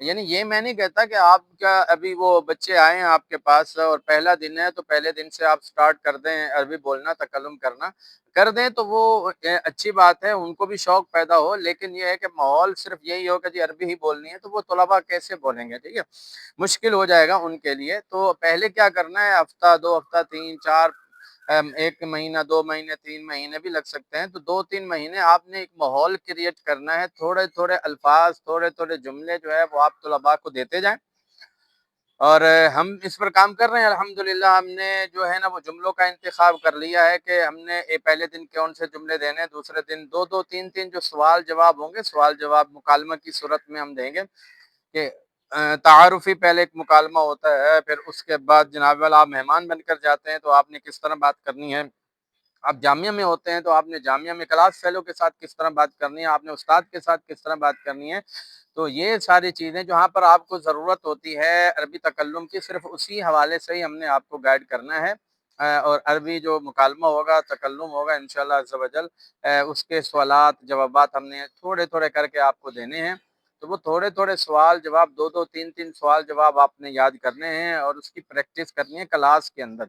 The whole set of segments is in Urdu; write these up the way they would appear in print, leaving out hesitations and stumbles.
یعنی یہ میں نہیں کہتا کہ آپ کا ابھی وہ بچے آئے ہیں آپ کے پاس اور پہلا دن ہے تو پہلے دن سے آپ سٹارٹ کر دیں عربی بولنا، تکلم کرنا کر دیں تو وہ اچھی بات ہے، ان کو بھی شوق پیدا ہو، لیکن یہ ہے کہ ماحول صرف یہی ہو کہ جی عربی ہی بولنی ہے تو وہ طلباء کیسے بولیں گے؟ ٹھیک ہے، مشکل ہو جائے گا ان کے لیے۔ تو پہلے کیا کرنا ہے، ہفتہ، 2 ہفتہ، 3 4 1 مہینہ، 2 مہینے، 3 مہینے بھی لگ سکتے ہیں، تو 2 3 مہینے آپ نے ایک ماحول کریٹ کرنا ہے، تھوڑے تھوڑے الفاظ، تھوڑے تھوڑے جملے جو ہے وہ آپ طلباء کو دیتے جائیں، اور ہم اس پر کام کر رہے ہیں الحمدللہ۔ ہم نے جو ہے نا وہ جملوں کا انتخاب کر لیا ہے کہ ہم نے پہلے دن کون سے جملے دینے ہیں، دوسرے دن 2 2 3 3 جو سوال جواب ہوں گے، سوال جواب مکالمہ کی صورت میں ہم دیں گے کہ تعارفی پہلے ایک مکالمہ ہوتا ہے، پھر اس کے بعد جناب والا آپ مہمان بن کر جاتے ہیں تو آپ نے کس طرح بات کرنی ہے، آپ جامعہ میں ہوتے ہیں تو آپ نے جامعہ میں کلاس فیلو کے ساتھ کس طرح بات کرنی ہے، آپ نے استاد کے ساتھ کس طرح بات کرنی ہے۔ تو یہ ساری چیزیں جہاں پر آپ کو ضرورت ہوتی ہے عربی تکلم کی، صرف اسی حوالے سے ہی ہم نے آپ کو گائیڈ کرنا ہے، اور عربی جو مکالمہ ہوگا، تکلم ہوگا انشاءاللہ عز و جل، اس کے سوالات جوابات ہم نے تھوڑے تھوڑے کر کے آپ کو دینے ہیں۔ تو وہ تھوڑے تھوڑے سوال جواب، 2 2 3 3 سوال جواب آپ نے یاد کرنے ہیں اور اس کی پریکٹس کرنی ہے کلاس کے اندر۔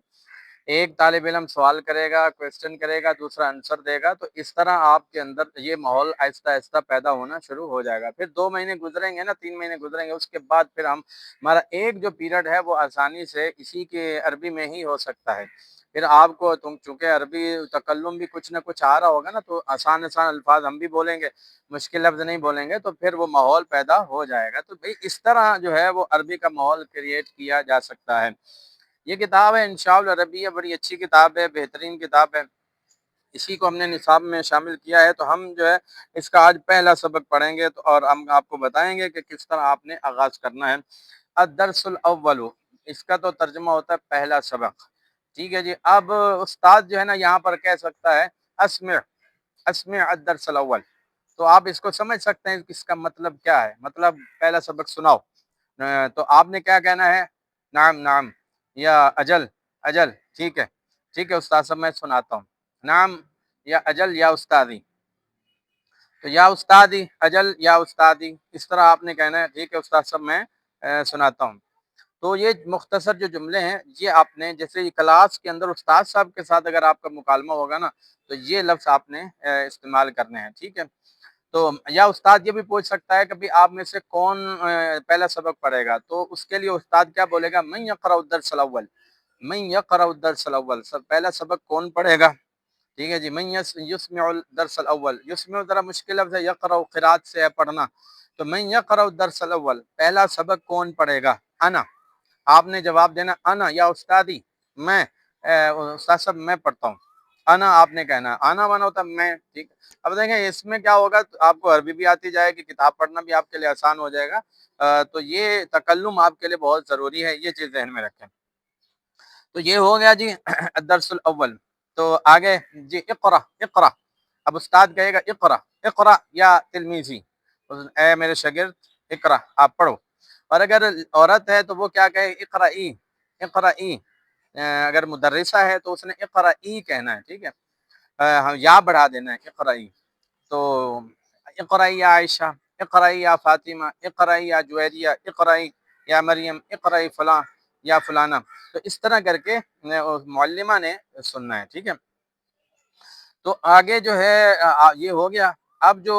ایک طالب علم سوال کرے گا، کویسچن کرے گا، دوسرا آنسر دے گا، تو اس طرح آپ کے اندر یہ ماحول آہستہ آہستہ پیدا ہونا شروع ہو جائے گا۔ پھر 2 مہینے گزریں گے نا، 3 مہینے گزریں گے، اس کے بعد پھر ہمارا ایک جو پیریڈ ہے وہ آسانی سے اسی کے عربی میں ہی ہو سکتا ہے۔ پھر آپ کو چونکہ عربی تکلم بھی کچھ نہ کچھ آ رہا ہوگا نا، تو آسان آسان الفاظ ہم بھی بولیں گے، مشکل لفظ نہیں بولیں گے، تو پھر وہ ماحول پیدا ہو جائے گا۔ تو بھئی اس طرح جو ہے وہ عربی کا ماحول کریٹ کیا جا سکتا ہے۔ یہ کتاب ہے انشاء العربیہ، بڑی اچھی کتاب ہے، بہترین کتاب ہے، اسی کو ہم نے نصاب میں شامل کیا ہے۔ تو ہم جو ہے اس کا آج پہلا سبق پڑھیں گے، تو اور ہم آپ کو بتائیں گے کہ کس طرح آپ نے آغاز کرنا ہے۔ الدرس الاول، اس کا تو ترجمہ ہوتا ہے پہلا سبق، ٹھیک ہے جی۔ اب استاد جو ہے نا یہاں پر کہہ سکتا ہے اسمع، اسمع الدرس الاول، تو آپ اس کو سمجھ سکتے ہیں کہ اس کا مطلب کیا ہے، مطلب پہلا سبق سناؤ۔ تو آپ نے کیا کہنا ہے، نعم نعم، یا اجل اجل، ٹھیک ہے، ٹھیک ہے استاد صاحب میں سناتا ہوں، نعم یا اجل یا استادی، تو یا استادی، اجل یا استادی، اس طرح آپ نے کہنا ہے، ٹھیک ہے استاد صاحب میں سناتا ہوں۔ تو یہ مختصر جو جملے ہیں یہ آپ نے، جیسے کلاس کے اندر استاد صاحب کے ساتھ اگر آپ کا مکالمہ ہوگا نا تو یہ لفظ آپ نے استعمال کرنے ہیں، ٹھیک ہے۔ تو یا استاد یہ بھی پوچھ سکتا ہے کہ بھی آپ میں سے کون پہلا سبق پڑھے گا، تو اس کے لیے استاد کیا بولے گا، من یقرأ الدرس الاول، من یقرأ الدرس الاول، پہلا سبق کون پڑھے گا، ٹھیک ہے جی۔ من یسمع الدرس الاول، یسمع ذرا مشکل لفظ ہے، یقرأ قرات سے ہے پڑھنا، تو من یقرأ الدرس الاول، پہلا سبق کون پڑھے گا، انا، آپ نے جواب دینا انا یا استادی، میں، استاد صاحب میں پڑھتا ہوں، انا آپ نے کہنا، آنا مانا ہوتا ہے میں، ٹھیک۔ اب دیکھیں اس میں کیا ہوگا، آپ کو عربی بھی آتی جائے گی، کتاب پڑھنا بھی آپ کے لیے آسان ہو جائے گا، تو یہ تکلم آپ کے لیے بہت ضروری ہے، یہ چیز ذہن میں رکھیں۔ تو یہ ہو گیا جی الدرس الاول۔ تو آگے جی اقرا، اقرا، اب استاد کہے گا اقرا، اقرا یا تلمیذی، اے میرے شاگرد اقرا، آپ پڑھو۔ اور اگر عورت ہے تو وہ کیا کہے، اقرئی، اقرئی، اگر مدرسہ ہے تو اس نے اقرئی کہنا ہے، ٹھیک ہے، یا بڑھا دینا ہے اقرئی، تو اقرئی یا عائشہ، اقرئی یا فاطمہ، اقرئی یا جویریہ، اقرئی یا مریم، اقرئی فلاں یا فلانا، تو اس طرح کر کے معلمہ نے سننا ہے، ٹھیک ہے۔ تو آگے جو ہے یہ ہو گیا۔ اب جو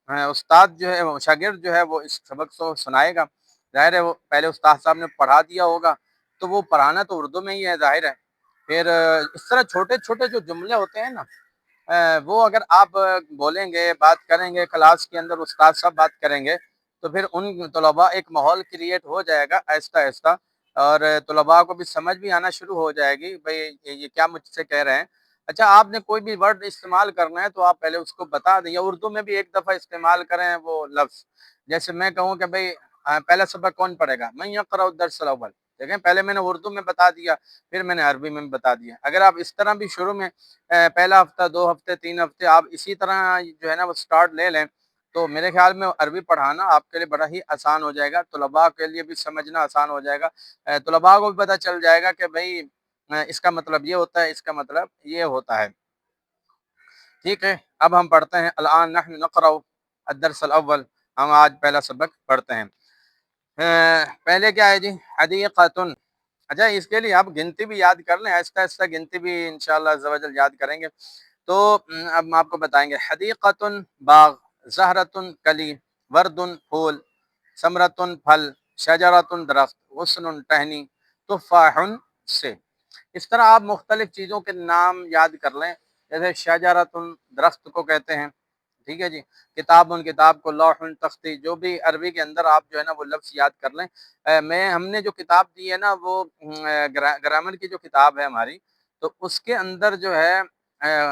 استاد جو ہے، شاگرد جو ہے وہ اس سبق کو سنائے گا، ظاہر ہے وہ پہلے استاد صاحب نے پڑھا دیا ہوگا تو وہ پڑھانا تو اردو میں ہی ہے، ظاہر ہے۔ پھر اس طرح چھوٹے چھوٹے جو جملے ہوتے ہیں نا، وہ اگر آپ بولیں گے، بات کریں گے کلاس کے اندر، استاد صاحب بات کریں گے، تو پھر ان طلباء ایک ماحول کریٹ ہو جائے گا آہستہ آہستہ، اور طلباء کو بھی سمجھ بھی آنا شروع ہو جائے گی، بھئی یہ کیا مجھ سے کہہ رہے ہیں۔ اچھا، آپ نے کوئی بھی ورڈ استعمال کرنا ہے تو آپ پہلے اس کو بتا دیں، یا اردو میں بھی ایک دفعہ استعمال کریں وہ لفظ، جیسے میں کہوں کہ بھئی پہلا سبق کون پڑھے گا، من یقرأ الدرس الاول، دیکھیں پہلے میں نے اردو میں بتا دیا، پھر میں نے عربی میں بتا دیا۔ اگر آپ اس طرح بھی شروع میں پہلا ہفتہ، 2 ہفتے، 3 ہفتے آپ اسی طرح جو ہے نا وہ سٹارٹ لے لیں، تو میرے خیال میں عربی پڑھانا آپ کے لیے بڑا ہی آسان ہو جائے گا، طلباء کے لیے بھی سمجھنا آسان ہو جائے گا، طلباء کو بھی پتہ چل جائے گا کہ بھئی اس کا مطلب یہ ہوتا ہے، اس کا مطلب یہ ہوتا ہے، ٹھیک ہے۔ اب ہم پڑھتے ہیں، الان نحن نقرأ الدرس الاول، ہم آج پہلا سبق پڑھتے ہیں۔ پہلے کیا ہے جی، حدیقتن. اچھا اس کے لیے آپ گنتی بھی یاد کر لیں، آہستہ آہستہ گنتی بھی انشاءاللہ عز و جل یاد کریں گے. تو اب ہم آپ کو بتائیں گے. حدیقتن باغ، زہرتن کلی، وردن پھول، ثمرتن پھل، شجرتن درخت، غصن ٹہنی، تفاحن سے. اس طرح آپ مختلف چیزوں کے نام یاد کر لیں. جیسے شجرتن درخت کو کہتے ہیں، ٹھیک ہے جی. کتاب ان کتاب کو، لوح تختی، جو بھی عربی کے اندر آپ جو ہے نا وہ لفظ یاد کر لیں. ہم نے جو کتاب دی ہے نا وہ گرامر کی جو کتاب ہے ہماری، تو اس کے اندر جو ہے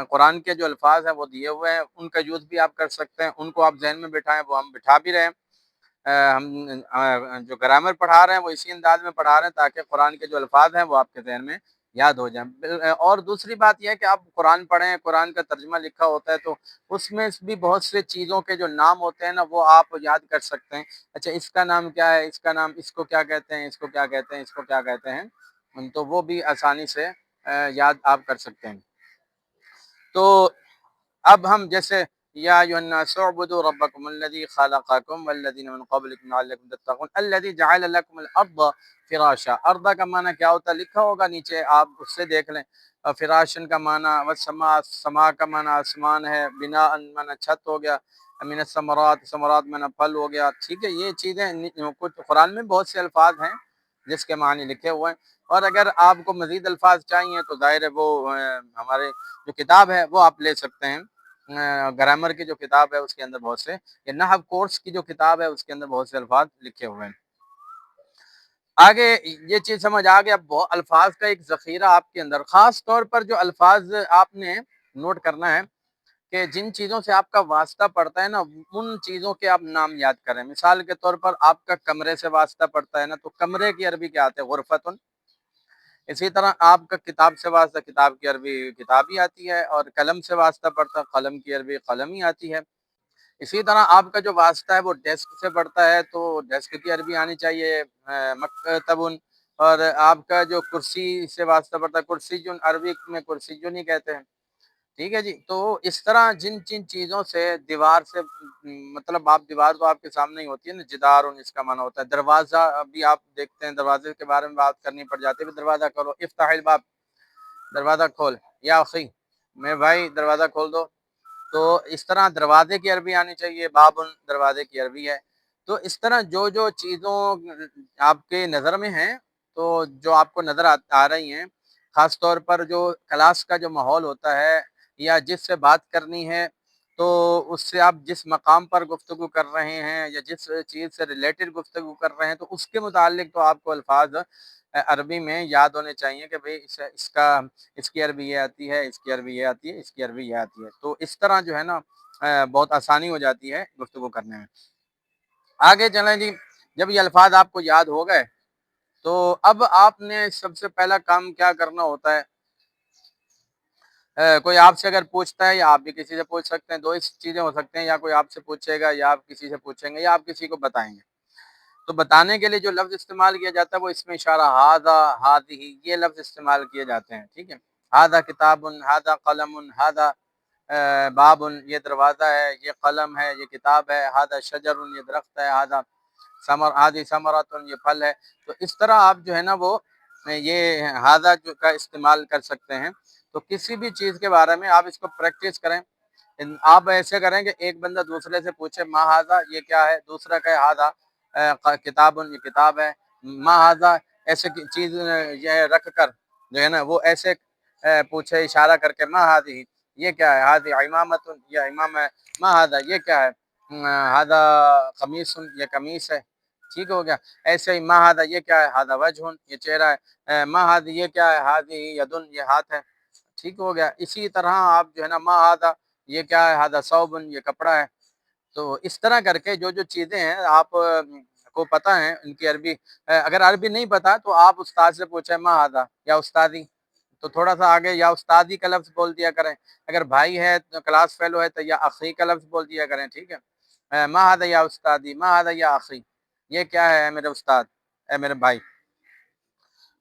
قرآن کے جو الفاظ ہیں وہ دیے ہوئے ہیں، ان کا یوز بھی آپ کر سکتے ہیں. ان کو آپ ذہن میں بٹھائیں، وہ ہم بٹھا بھی رہے ہیں. ہم جو گرامر پڑھا رہے ہیں وہ اسی انداز میں پڑھا رہے ہیں تاکہ قرآن کے جو الفاظ ہیں وہ آپ کے ذہن میں یاد ہو جائیں. اور دوسری بات یہ ہے کہ آپ قرآن پڑھیں، قرآن کا ترجمہ لکھا ہوتا ہے تو اس میں بھی بہت سے چیزوں کے جو نام ہوتے ہیں نا وہ آپ یاد کر سکتے ہیں. اچھا اس کا نام کیا ہے، اس کا نام، اس کو کیا کہتے ہیں، اس کو کیا کہتے ہیں، اس کو کیا کہتے ہیں، تو وہ بھی آسانی سے یاد آپ کر سکتے ہیں. تو اب ہم جیسے یا ایھا الناس اعبدوا ربکم الذی خلقکم والذین من قبلکم لعلکم تتقون الذی جعل لکم الارض فراشا. ارض کا معنی کیا ہوتا ہے لکھا ہوگا نیچے، آپ اس سے دیکھ لیں. فراشن کا معنی والسماء، سما کا معنی آسمان ہے، بناء معنی چھت ہو گیا، من الثمرات، ثمرات معنی پھل ہو گیا. ٹھیک ہے، یہ چیزیں کچھ قرآن میں بہت سے الفاظ ہیں جس کے معنی لکھے ہوئے ہیں. اور اگر آپ کو مزید الفاظ چاہیے تو ظاہر ہے وہ ہمارے جو کتاب ہے وہ آپ لے سکتے ہیں. گرامر کی جو کتاب ہے اس کے اندر بہت سے، یہ نحو کورس کی جو کتاب ہے اس کے اندر بہت سے الفاظ لکھے ہوئے ہیں. آگے یہ چیز سمجھ آ گیا. بہت الفاظ کا ایک ذخیرہ آپ کے اندر، خاص طور پر جو الفاظ آپ نے نوٹ کرنا ہے کہ جن چیزوں سے آپ کا واسطہ پڑتا ہے نا ان چیزوں کے آپ نام یاد کریں. مثال کے طور پر آپ کا کمرے سے واسطہ پڑتا ہے نا تو کمرے کی عربی کیا آتے ہیں، غرفتن. اسی طرح آپ کا کتاب سے واسطہ، کتاب کی عربی کتاب ہی آتی ہے. اور قلم سے واسطہ پڑتا ہے، قلم کی عربی قلم ہی آتی ہے. اسی طرح آپ کا جو واسطہ ہے وہ ڈیسک سے پڑتا ہے تو ڈیسک کی عربی آنی چاہیے مکتبن. اور آپ کا جو کرسی سے واسطہ پڑتا ہے، کرسی جن، عربی میں کرسی جن ہی کہتے ہیں. ٹھیک ہے جی. تو اس طرح جن جن چیزوں سے، دیوار سے، مطلب آپ دیوار تو آپ کے سامنے ہی ہوتی ہے نا، جدار اس کا معنی ہوتا ہے. دروازہ بھی آپ دیکھتے ہیں، دروازے کے بارے میں بات کرنی پڑ جاتی ہے، دروازہ کھولو، افتح الباب، دروازہ کھول، یا اخی میں بھائی دروازہ کھول دو. تو اس طرح دروازے کی عربی آنی چاہیے، بابن دروازے کی عربی ہے. تو اس طرح جو جو چیزوں آپ کے نظر میں ہیں، تو جو آپ کو نظر آ رہی ہیں، خاص طور پر جو کلاس کا جو ماحول ہوتا ہے یا جس سے بات کرنی ہے، تو اس سے آپ جس مقام پر گفتگو کر رہے ہیں یا جس چیز سے ریلیٹڈ گفتگو کر رہے ہیں تو اس کے متعلق تو آپ کو الفاظ عربی میں یاد ہونے چاہیے کہ بھئی اس کی عربی یہ آتی ہے، اس کی عربی یہ آتی ہے، اس کی عربی یہ آتی ہے. تو اس طرح جو ہے نا بہت آسانی ہو جاتی ہے گفتگو کرنے میں. آگے چلیں جی. جب یہ الفاظ آپ کو یاد ہو گئے تو اب آپ نے سب سے پہلا کام کیا کرنا ہوتا ہے. کوئی آپ سے اگر پوچھتا ہے یا آپ بھی کسی سے پوچھ سکتے ہیں، دو ہی چیزیں ہو سکتے ہیں، یا کوئی آپ سے پوچھے گا یا آپ کسی سے پوچھیں گے یا آپ کسی کو بتائیں گے. تو بتانے کے لیے جو لفظ استعمال کیا جاتا ہے وہ اس میں اشارہ، ھذا، ھذہ، یہ لفظ استعمال کیے جاتے ہیں. ٹھیک ہے. ھذا کتاب، ھذا قلم، ھذا باب، یہ دروازہ ہے، یہ قلم ہے، یہ کتاب ہے. ھذا شجر، یہ درخت ہے. ھذا ھذہ ثمرۃ، یہ پھل ہے. تو اس طرح آپ جو ہے نا وہ یہ ھذا جو کا استعمال کر سکتے ہیں. تو کسی بھی چیز کے بارے میں آپ اس کو پریکٹس کریں. آپ ایسے کریں کہ ایک بندہ دوسرے سے پوچھے ما ھذا، یہ کیا ہے، دوسرا کہے ھذا کتاب، یہ کتاب ہے. ما ھذا، ایسے چیز یہ رکھ کر جو ہے نا وہ ایسے پوچھے اشارہ کر کے ما ھذہ، یہ کیا ہے، ھذہ عمامۃ، یہ امام ہے. ما ھذا، یہ کیا ہے، ھذا قمیص، یہ قمیص ہے. ٹھیک ہو گیا. ایسے ہی ما ھذا، یہ کیا ہے، ھذا وجہ، یہ چہرہ ہے. ما ھذہ، یہ کیا ہے، ھذہ ید، یہ ہاتھ ہے. ٹھیک ہو گیا. اسی طرح آپ جو ہے نا ما ھذا، یہ کیا ہے، ھذا ثوب، یہ کپڑا ہے. تو اس طرح کر کے جو جو چیزیں ہیں آپ کو پتہ ہیں ان کی عربی، اگر عربی نہیں پتہ تو آپ استاد سے پوچھیں ما ھذا یا استادی. تو تھوڑا سا آگے یا استادی کا لفظ بول دیا کریں. اگر بھائی ہے تو کلاس فیلو ہے تو یا اخی کا لفظ بول دیا کریں. ٹھیک ہے. ما ھذا یا استادی، ما ھذا یا اخی، یہ کیا ہے، اے میرے استاد، اے میرے بھائی.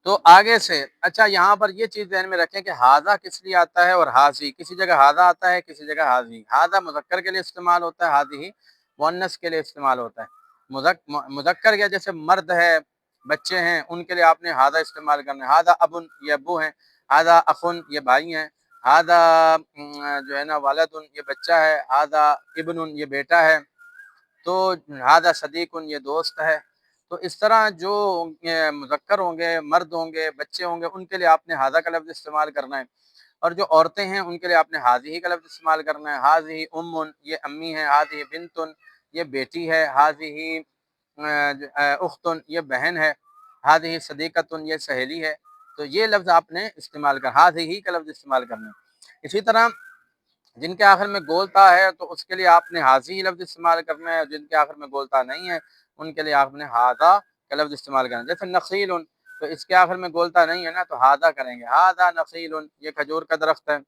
تو آگے سے اچھا یہاں پر یہ چیز ذہن میں رکھیں کہ ھذا کس لیے آتا ہے اور ھاذی. کسی جگہ ھذا آتا ہے، کسی جگہ ھاذی. ھذا مذکر کے لیے استعمال ہوتا ہے، ھاذی مؤنث کے لیے استعمال ہوتا ہے. مذکر یا جیسے مرد ہے، بچے ہیں، ان کے لیے آپ نے ہادہ استعمال کرنا ہے۔ ہادہ ابن، یہ ابو ہیں، ہادہ اخن، یہ بھائی ہیں، ہادہ جو ہے نا والدن، یہ بچہ ہے، ہادہ ابن، یہ بیٹا ہے، تو ہادہ صدیق، یہ دوست ہے۔ تو اس طرح جو مذکر ہوں گے، مرد ہوں گے، بچے ہوں گے، ان کے لیے آپ نے ہادہ کا لفظ استعمال کرنا ہے، اور جو عورتیں ہیں ان کے لیے آپ نے ہذہ کا لفظ استعمال کرنا ہے۔ ہذہ ام، یہ امی ہے، ہذہ بنت، یہ بیٹی ہے، ہذہ اخت، یہ بہن ہے، ہذہ صدیقۃ، یہ سہیلی ہے۔ تو یہ لفظ آپ نے استعمال کرنا، ہذہ کا لفظ استعمال کرنا ہے۔ اسی طرح جن کے آخر میں گولتا ہے تو اس کے لیے آپ نے ہذہ لفظ استعمال کرنا ہے، اور جن کے آخر میں گولتا نہیں ہے ان کے لیے آپ نے ہذا کا لفظ استعمال کرنا ہے۔ جیسے نخیل، تو اس کے آخر میں گولتا نہیں ہے نا، تو ہذا کریں گے، ہذا نخیل، یہ کھجور کا درخت ہے۔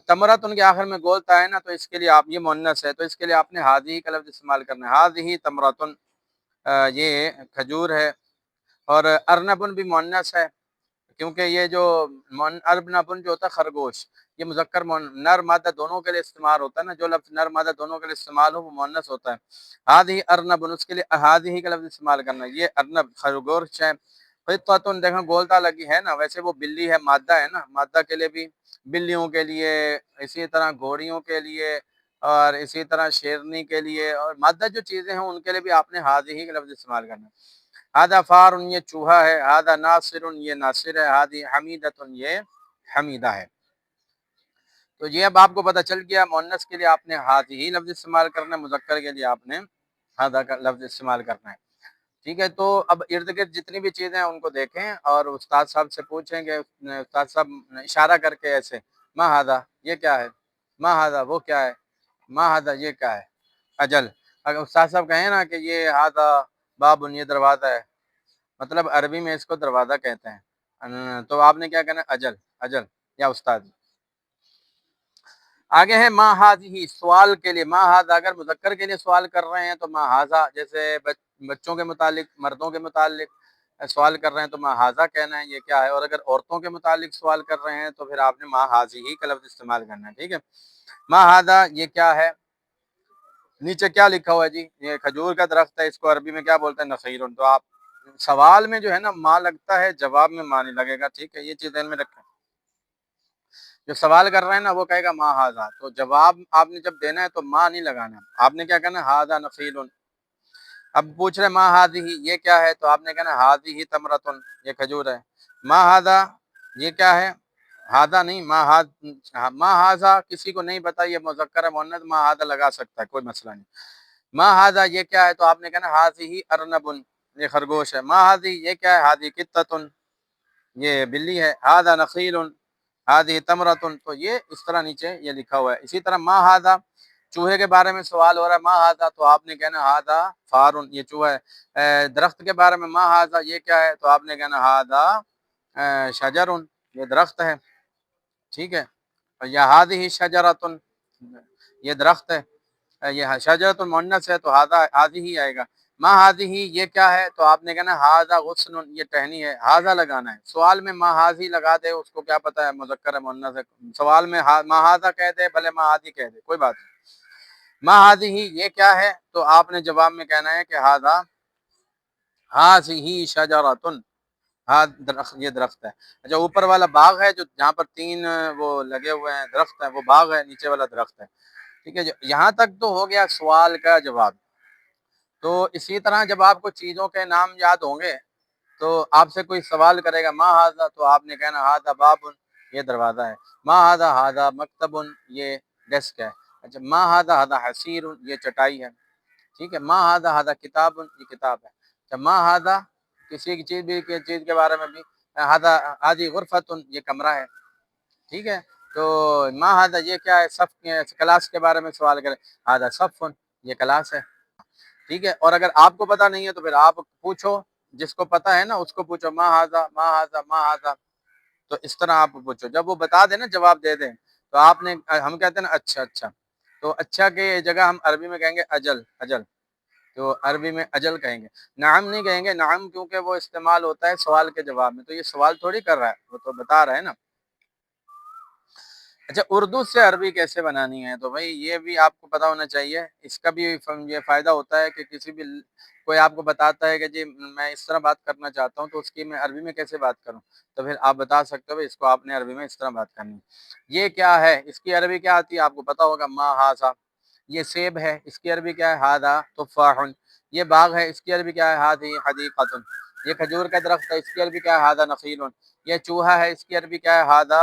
تمرت، ان کے آخر میں گولتا ہے نا، تو اس کے لیے آپ، یہ مؤنث ہے تو اس کے لیے آپ نے ہذہ کا لفظ استعمال کرنا ہے، ہذہ تمرۃ، یہ کھجور ہے۔ اور ارنبن بھی مؤنث ہے، کیونکہ یہ جو ارنبن جو ہوتا ہے خرگوش، یہ مذکر نر مادہ دونوں کے لیے استعمال ہوتا ہے نا، جو لفظ نر مادہ دونوں کے لیے استعمال ہو وہ مؤنث ہوتا ہے۔ ہذہ ارنبن، اس کے لیے ہذہ کا لفظ استعمال کرنا ہے، یہ ارنب خرگوش ہے۔ قطۃ، دیکھو گولتا لگی ہے نا، ویسے وہ بلی ہے، مادہ ہے نا، مادہ کے لیے بھی، بلیوں کے لیے، اسی طرح گھوڑیوں کے لیے، اور اسی طرح شیرنی کے لیے، اور مادہ جو چیزیں ہیں ان کے لیے بھی آپ نے ہذہ کا لفظ استعمال کرنا ہے۔ ہذا فار، یہ چوہا ہے، ہذا ناصر، یہ ناصر ہے، ہذہ حمیدۃ، یہ حمیدہ ہے۔ تو یہ اب آپ کو پتہ چل گیا، مؤنث کے لیے آپ نے ہذہ لفظ استعمال کرنا ہے، مذکر کے لیے آپ نے ہذا کا لفظ استعمال کرنا ہے۔ ٹھیک ہے، تو اب ارد گرد جتنی بھی چیزیں ہیں ان کو دیکھیں اور استاد صاحب سے پوچھیں گے، استاد صاحب اشارہ کر کے ایسے، ما ہذا، یہ کیا ہے، ما ہذا، وہ کیا ہے، ما ہذا، یہ کیا ہے، اجل۔ اگر استاد صاحب کہیں نا کہ یہ ہذا باب، یہ دروازہ ہے، مطلب عربی میں اس کو دروازہ کہتے ہیں، تو آپ نے کیا کہنا ہے، اجل، اجل، یا استاد۔ آگے ہے ما ہذہ، سوال کے لیے، ما ہذا اگر مذکر کے لیے سوال کر رہے ہیں تو ما ہذا، جیسے بچوں کے متعلق، مردوں کے متعلق سوال کر رہے ہیں تو ما ہذا کہنا ہے، یہ کیا ہے۔ اور اگر عورتوں کے متعلق سوال کر رہے ہیں تو پھر آپ نے ما ہذہ کا لفظ استعمال کرنا ہے، ٹھیک ہے۔ ما ہذا، یہ کیا ہے، نیچے کیا لکھا ہوا ہے جی، یہ کھجور کا درخت ہے، اس کو عربی میں کیا بولتے ہیں، نخیل۔ تو آپ سوال میں جو ہے نا ما لگتا ہے، جواب میں ما نہیں لگے گا، ٹھیک ہے، یہ چیز ذہن میں رکھیں۔ جو سوال کر رہے ہیں نا وہ کہے گا ما ہذا، تو جواب آپ نے جب دینا ہے تو ما نہیں لگانا، آپ نے کیا کہنا، ہذا نخیل۔ اب پوچھ رہے ما ہذہ، یہ کیا ہے، تو آپ نے کہنا ہذہ تمرۃ، یہ کھجور ہے۔ ما ہذا، یہ کیا ہے، ہذا نہیں، ما ہذا کسی کو نہیں پتا یہ مذکر ہے مؤنث، ما ہذا لگا سکتا ہے، کوئی مسئلہ نہیں۔ ما ہذا، یہ کیا ہے، تو آپ نے کہنا ہذہ ارنب، یہ خرگوش ہے۔ ما ہذہ، یہ کیا ہے، ہذہ قطۃ، یہ بلی ہے۔ ہذا نخیل، ہذہ تمرۃ، تو یہ اس طرح نیچے یہ لکھا ہوا ہے۔ اسی طرح ما ہذا، چوہے کے بارے میں سوال ہو رہا ہے، ما ہذا، تو آپ نے کہنا ہذا فار، یہ چوہا ہے۔ درخت کے بارے میں ما ہذا، یہ کیا ہے، تو آپ نے کہنا ہذا شجر، یہ درخت ہے، ٹھیک ہے۔ یا ہذہ شجرۃ، یہ درخت ہے، یہ شجرۃ مؤنث ہے تو ہذہ ہی آئے گا۔ ما ہذہ، یہ کیا ہے، تو آپ نے کہنا ہذا غصن، یہ ٹہنی ہے، ہذا لگانا ہے۔ سوال میں ما ہذہ لگا دے، اس کو کیا پتہ ہے مذکر ہے مؤنث ہے، سوال میں ما ہذا کہہ دے، بھلے ما ہذہ کہہ دے، کوئی بات نہیں۔ ما ہذہ، یہ کیا ہے، تو آپ نے جواب میں کہنا ہے کہ ہذہ شجرۃ، یہ درخت ہے۔ اچھا، اوپر والا باغ ہے جو جہاں پر تین وہ لگے ہوئے ہیں درخت ہیں، وہ باغ ہے، نیچے والا درخت ہے، ٹھیک ہے۔ یہاں تک تو ہو گیا سوال کا جواب۔ تو اسی طرح جب آپ کو چیزوں کے نام یاد ہوں گے تو آپ سے کوئی سوال کرے گا ما ہذا، تو آپ نے کہنا ہذا باب، یہ دروازہ ہے۔ ما ہذا، ہذا مکتب، یہ ڈیسک ہے۔ اچھا، ما ہذا، ہذا حصیر، یہ چٹائی ہے، ٹھیک ہے۔ ما ہذا، ہذا کتاب، یہ کتاب ہے۔ اچھا، ما ہذا کسی کی چیز کے بارے میں بھی، ہذہ غرفۃ، یہ کمرہ ہے، ٹھیک ہے۔ تو ما ہذا، یہ کیا ہے، صف، کلاس کے بارے میں سوال کرے، ہذا صف، یہ کلاس ہے، ٹھیک ہے۔ اور اگر آپ کو پتہ نہیں ہے تو پھر آپ پوچھو، جس کو پتہ ہے نا اس کو پوچھو، ما ہذا، ما ہذا، ما ہذا، تو اس طرح آپ پوچھو، جب وہ بتا دیں نا، جواب دے دیں، تو آپ نے، ہم کہتے ہیں نا اچھا اچھا، تو اچھا کے جگہ ہم عربی میں کہیں گے اجل، اجل، تو عربی میں اجل کہیں گے، نعم نہیں کہیں گے، نعم کیونکہ وہ استعمال ہوتا ہے سوال کے جواب میں، تو یہ سوال تھوڑی کر رہا ہے، وہ تو بتا رہا ہے نا۔ اچھا، اردو سے عربی کیسے بنانی ہے؟ تو بھائی یہ بھی آپ کو پتہ ہونا چاہیے، اس کا بھی یہ فائدہ ہوتا ہے کہ کسی بھی کوئی آپ کو بتاتا ہے کہ جی میں اس طرح بات کرنا چاہتا ہوں تو اس کی میں عربی میں کیسے بات کروں، تو پھر آپ بتا سکتے ہو اس کو آپ نے عربی میں اس طرح بات کرنی ہے۔ یہ کیا ہے، اس کی عربی کیا آتی ہے آپ کو پتہ ہوگا، ما ہاذا۔ یہ سیب ہے، اس کی عربی کیا ہے، ھذا تفاح۔ یہ باغ ہے، اس کی عربی کیا ہے، ھذہ حدیقۃ۔ یہ کھجور کا درخت ہے، اس کی عربی کیا ہے، ھذا نخیل۔ یہ چوہا ہے، اس کی عربی کیا ہے، ھذا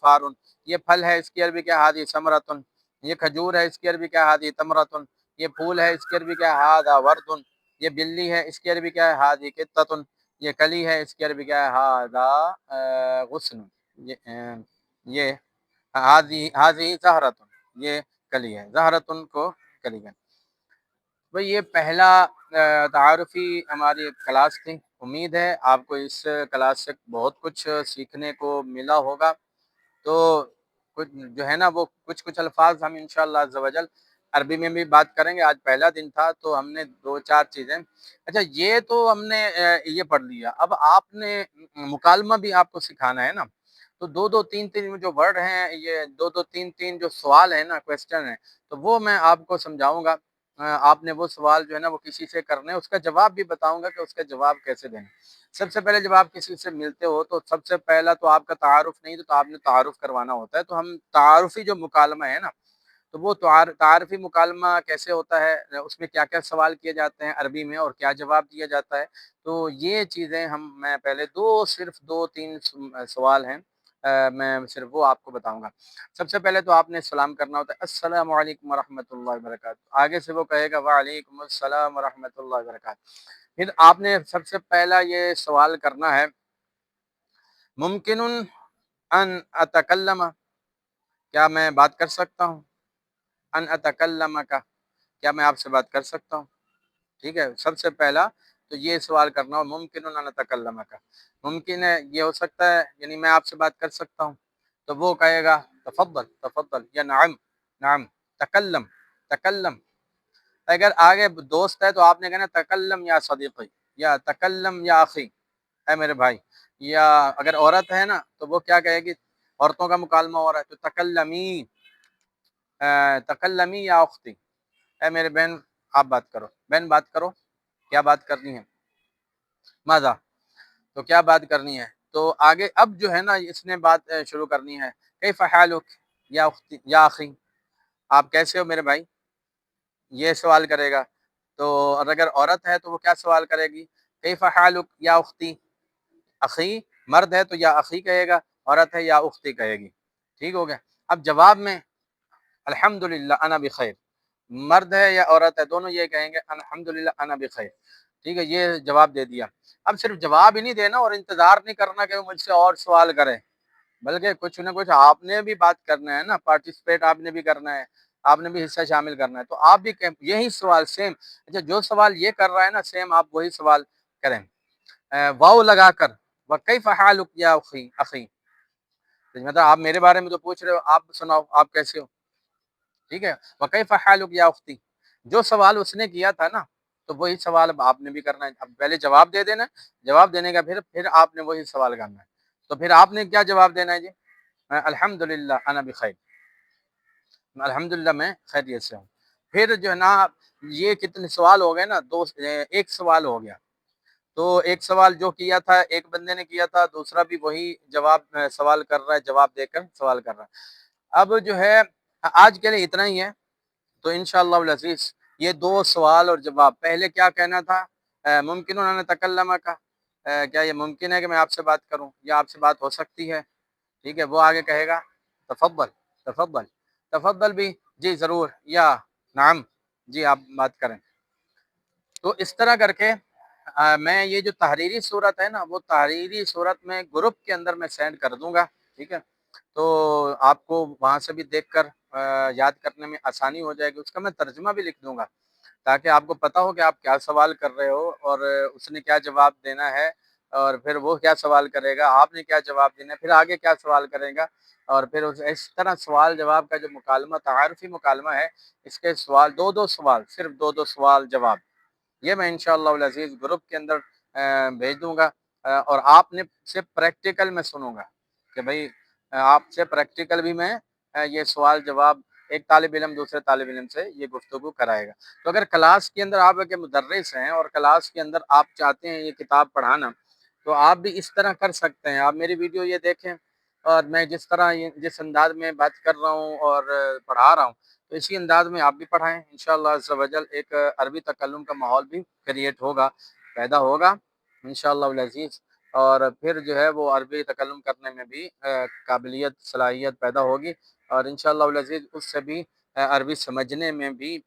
فار۔ یہ پھل ہے، اس کی عربی کیا ہے، ھذہ ثمرۃ۔ یہ کھجور ہے، اس کی عربی کیا ہے، ھذہ تمرۃ۔ یہ پھول ہے، اس کی عربی کیا ہے، ھذا ورد۔ یہ بلی ہے، اس کی عربی کیا ہے، ھذہ قطۃ۔ یہ کلی ہے، اس کی عربی کیا ہے، ھذا غصن۔ یہ ھذہ زہرۃ۔ یہ کلی ہے، زہرۃ کو کلی ہے۔ بھئی یہ پہلا تعارفی ہماری کلاس تھی، امید ہے آپ کو اس کلاس سے بہت کچھ سیکھنے کو ملا ہوگا۔ تو کچھ جو ہے نا وہ کچھ الفاظ ہم انشاءاللہ عز و جل عربی میں بھی بات کریں گے۔ آج پہلا دن تھا تو ہم نے 2-4 چیزیں، اچھا یہ تو ہم نے یہ پڑھ لیا، اب آپ نے مکالمہ بھی آپ کو سکھانا ہے نا، تو 2-2 3-3 جو ورڈ ہیں، یہ 2-2 3-3 جو سوال ہیں نا، کویسچن ہیں، تو وہ میں آپ کو سمجھاؤں گا۔ آپ نے وہ سوال جو ہے نا وہ کسی سے کرنے، اس کا جواب بھی بتاؤں گا کہ اس کا جواب کیسے دینا۔ سب سے پہلے جب آپ کسی سے ملتے ہو تو سب سے پہلا تو آپ کا تعارف نہیں تو آپ نے تعارف کروانا ہوتا ہے، تو ہم تعارفی جو مکالمہ ہے نا، تو وہ تعارفی مکالمہ کیسے ہوتا ہے، اس میں کیا کیا سوال کیے جاتے ہیں عربی میں اور کیا جواب دیا جاتا ہے، تو یہ چیزیں میں پہلے صرف 2-3 سوال ہیں، میں صرف وہ آپ کو بتاؤں گا۔ سب سے پہلے تو آپ نے سلام کرنا ہوتا ہے، السلام علیکم ورحمۃ اللہ وبرکاتہ۔ آگے سے وہ کہے گا وعلیکم السلام ورحمۃ اللہ وبرکاتہ۔ پھر آپ نے سب سے پہلا یہ سوال کرنا ہے، ممکن ان اتکلم، کیا میں بات کر سکتا ہوں، ان اتکلم کا، کیا میں آپ سے بات کر سکتا ہوں، ٹھیک ہے۔ سب سے پہلا تو یہ سوال کرنا ہو، ممکن ان اتکلم کا، ممکن ہے یہ ہو سکتا ہے یعنی میں آپ سے بات کر سکتا ہوں، تو وہ کہے گا تفضل تفضل، یا نعم نعم، تکلم تکلم۔ اگر آگے دوست ہے تو آپ نے کہنا تکلم یا صدیقی، یا تکلم یا اخی، اے میرے بھائی۔ یا اگر عورت ہے نا تو وہ کیا کہے گی، عورتوں کا مکالمہ ہو رہا ہے تو تکلمی، تکلمی یا اختی، اے میرے بہن آپ بات کرو، بہن بات کرو، کیا بات کرنی ہے، ماذا، تو کیا بات کرنی ہے، تو آگے اب جو ہے نا اس نے بات شروع کرنی ہے، کیف حالک یا اختی یا اخی، آپ کیسے ہو میرے بھائی، یہ سوال کرے گا۔ تو اور اگر عورت ہے تو وہ کیا سوال کرے گی، کیف حالک یا اختی، اخی مرد ہے تو یا اخی کہے گا، عورت ہے یا اختی کہے گی، ٹھیک ہو گیا۔ اب جواب میں الحمدللہ انا بخیر، مرد ہے یا عورت ہے دونوں یہ کہیں گے الحمدللہ انا بخیر، ٹھیک ہے، یہ جواب دے دیا۔ اب صرف جواب ہی نہیں دینا اور انتظار نہیں کرنا کہ وہ مجھ سے اور سوال کرے، بلکہ کچھ نہ کچھ آپ نے بھی بات کرنا ہے نا، پارٹیسپیٹ آپ نے بھی کرنا ہے، آپ نے بھی حصہ شامل کرنا ہے، تو آپ بھی یہی سوال سیم، اچھا جو سوال یہ کر رہا ہے نا سیم آپ وہی سوال کریں، واو لگا کر، وکیف حالک یا اخی اخی، مطلب آپ میرے بارے میں تو پوچھ رہے ہو، آپ سناؤ آپ کیسے ہو، ٹھیک ہے، وکیف حالک یا اختی، جو سوال اس نے کیا تھا نا تو وہی سوال اب آپ نے بھی کرنا ہے، اب پہلے جواب دے دینا، جواب دینے کا پھر آپ نے وہی سوال کرنا ہے، تو پھر آپ نے کیا جواب دینا ہے جی، الحمدللہ انا بخیر، الحمدللہ میں خیریت سے ہوں۔ پھر جو ہے نا یہ کتنے سوال ہو گئے نا، ایک سوال ہو گیا، تو ایک سوال جو کیا تھا ایک بندے نے کیا تھا، دوسرا بھی وہی جواب سوال کر رہا ہے، جواب دے کر سوال کر رہا ہے۔ اب جو ہے آج کے لیے اتنا ہی ہے، تو انشاءاللہ العزیز یہ 2 سوال اور جواب، پہلے کیا کہنا تھا، ممکن ان تکلم کا، کیا یہ ممکن ہے کہ میں آپ سے بات کروں یا آپ سے بات ہو سکتی ہے، ٹھیک ہے، وہ آگے کہے گا تفضل تفضل، تفضل بھی جی ضرور، یا نعم جی آپ بات کریں، تو اس طرح کر کے میں یہ جو تحریری صورت ہے نا وہ تحریری صورت میں گروپ کے اندر میں سینڈ کر دوں گا، ٹھیک ہے، تو آپ کو وہاں سے بھی دیکھ کر یاد کرنے میں آسانی ہو جائے گی، اس کا میں ترجمہ بھی لکھ دوں گا تاکہ آپ کو پتہ ہو کہ آپ کیا سوال کر رہے ہو اور اس نے کیا جواب دینا ہے، اور پھر وہ کیا سوال کرے گا، آپ نے کیا جواب دینا ہے، پھر آگے کیا سوال کرے گا، اور پھر اس طرح سوال جواب کا جو مکالمہ تعارفی مکالمہ ہے، اس کے سوال 2 سوال، صرف 2 سوال جواب، یہ میں انشاءاللہ العزیز گروپ کے اندر بھیج دوں گا، اور آپ نے سے پریکٹیکل میں سنوں گا کہ بھائی آپ سے پریکٹیکل بھی میں یہ سوال جواب ایک طالب علم دوسرے طالب علم سے یہ گفتگو کرائے گا۔ تو اگر کلاس کے اندر آپ ایک مدرس ہیں اور کلاس کے اندر آپ چاہتے ہیں یہ کتاب پڑھانا، تو آپ بھی اس طرح کر سکتے ہیں۔ آپ میری ویڈیو یہ دیکھیں اور میں جس طرح جس انداز میں بات کر رہا ہوں اور پڑھا رہا ہوں، تو اسی انداز میں آپ بھی پڑھائیں۔ انشاءاللہ عز و جل ایک عربی تکلم کا ماحول بھی کریٹ ہوگا، پیدا ہوگا انشاءاللہ العزیز، اور پھر جو ہے وہ عربی تکلم کرنے میں بھی قابلیت صلاحیت پیدا ہوگی، اور انشاءاللہ العزیز اس سے بھی عربی سمجھنے میں بھی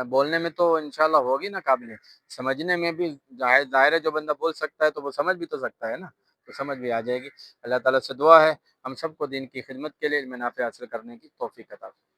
بولنے میں تو انشاءاللہ ہوگی نا قابلیت، سمجھنے میں بھی ظاہر ہے جو بندہ بول سکتا ہے تو وہ سمجھ بھی تو سکتا ہے نا، تو سمجھ بھی آ جائے گی۔ اللہ تعالیٰ سے دعا ہے ہم سب کو دین کی خدمت کے لیے علم نافع حاصل کرنے کی توفیق عطا فرمائے۔